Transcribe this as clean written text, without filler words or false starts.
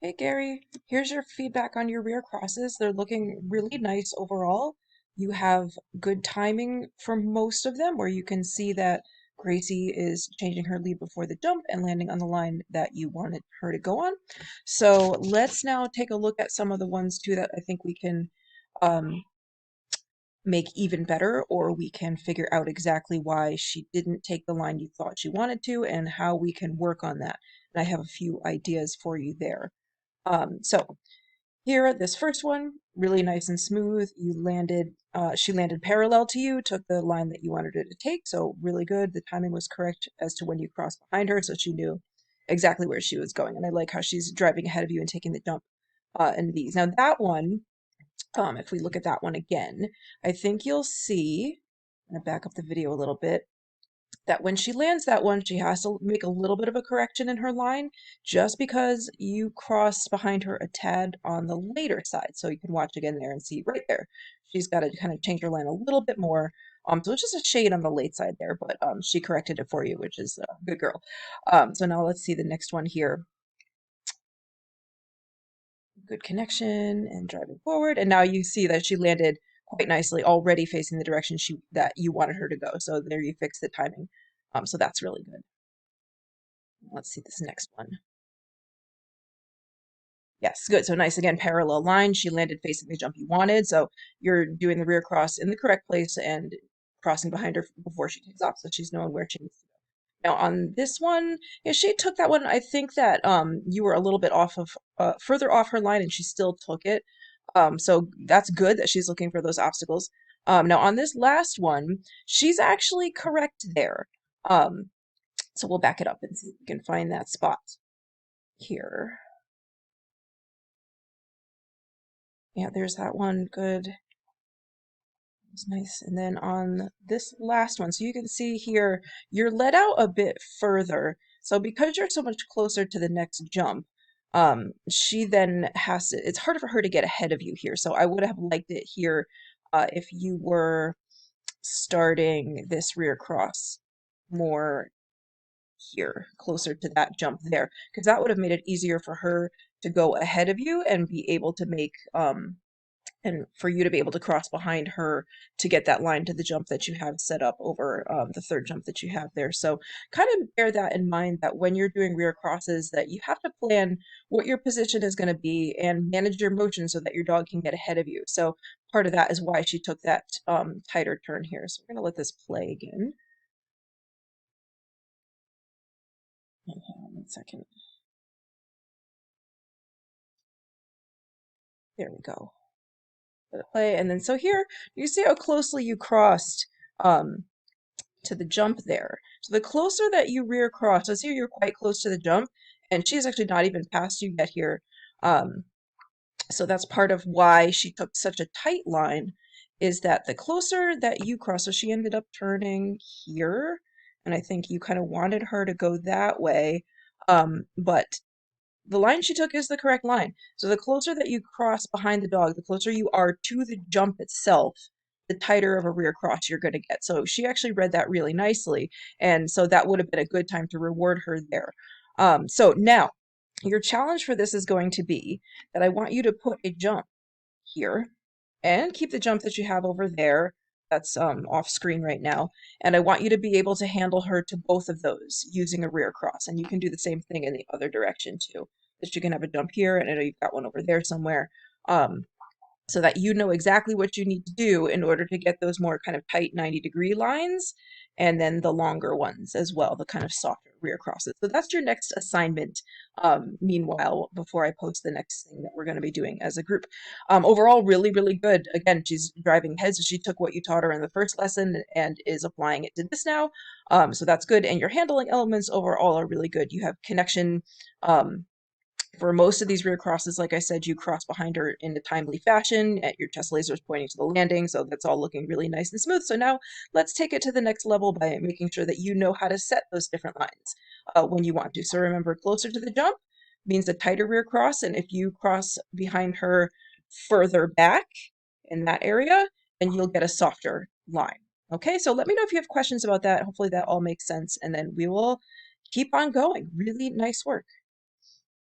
Hey Gary, here's your feedback on your rear crosses. They're looking really nice overall. You have good timing for most of them, where you can see that Gracie is changing her lead before the jump and landing on the line that you wanted her to go on. So let's now take a look at some of the ones too that I think we can um, make even better, or we can figure out exactly why she didn't take the line you thought she wanted to and how we can work on that. And I have a few ideas for you there. So here, this first one, really nice and smooth. She landed parallel to you, took the line that you wanted her to take, so really good. The timing was correct as to when you crossed behind her, so she knew exactly where she was going. And I like how she's driving ahead of you and taking the jump in these. Now that one, if we look at that one again, I think you'll see, I'm gonna back up the video a little bit, that when she lands that one, she has to make a little bit of a correction in her line just because you crossed behind her a tad on the later side. So you can watch again there and see right there. She's got to kind of change her line a little bit more. So it's just a shade on the late side there, but she corrected it for you, which is a good girl. So now let's see the next one here. Good connection and driving forward. And now you see that she landed quite nicely, already facing the direction that you wanted her to go. So there you fix the timing. So that's really good. Let's see this next one. Yes, good. So nice again, parallel line. She landed facing the jump you wanted. So you're doing the rear cross in the correct place and crossing behind her before she takes off. So she's knowing where she needs to go. Now on this one, yeah, she took that one. I think that you were a little bit off of further off her line and she still took it. So that's good that she's looking for those obstacles. Now on this last one, she's actually correct there. So we'll back it up and see if we can find that spot here. Yeah, there's that one. Good. It's nice. And then on this last one, so you can see here, you're let out a bit further. So because you're so much closer to the next jump, she then has to, it's harder for her to get ahead of you here. So I would have liked it here if you were starting this rear cross more here, closer to that jump there, because that would have made it easier for her to go ahead of you and be able to make and for you to be able to cross behind her to get that line to the jump that you have set up over the third jump that you have there. So kind of bear that in mind, that when you're doing rear crosses, that you have to plan what your position is going to be and manage your motion so that your dog can get ahead of you. So part of that is why she took that tighter turn here. So we're going to let this play again. Hang on 1 second. There we go. Let it play. And then so here, you see how closely you crossed to the jump there. So the closer that you rear cross, so here you're quite close to the jump, and she's actually not even past you yet here. Um, so that's part of why she took such a tight line, is that the closer that you cross, so she ended up turning here, and I think you kind of wanted her to go that way, but the line she took is the correct line. So the closer that you cross behind the dog, the closer you are to the jump itself, the tighter of a rear cross you're going to get. So she actually read that really nicely. And so that would have been a good time to reward her there. So now, your challenge for this is going to be that I want you to put a jump here and keep the jump that you have over there. That's off screen right now. And I want you to be able to handle her to both of those using a rear cross. And you can do the same thing in the other direction too. That you can have a jump here, and I know you've got one over there somewhere. So that you know exactly what you need to do in order to get those more kind of tight 90-degree lines, and then the longer ones as well, the kind of softer rear crosses. So that's your next assignment, meanwhile, before I post the next thing that we're going to be doing as a group. Overall, really, really good. Again, she's driving ahead, so she took what you taught her in the first lesson and is applying it to this now. So that's good, and your handling elements overall are really good. You have connection, for most of these rear crosses, like I said, you cross behind her in a timely fashion. Your chest laser is pointing to the landing, so that's all looking really nice and smooth. So now let's take it to the next level by making sure that you know how to set those different lines when you want to. So remember, closer to the jump means a tighter rear cross, and if you cross behind her further back in that area, then you'll get a softer line. Okay, so let me know if you have questions about that. Hopefully that all makes sense, and then we will keep on going. Really nice work.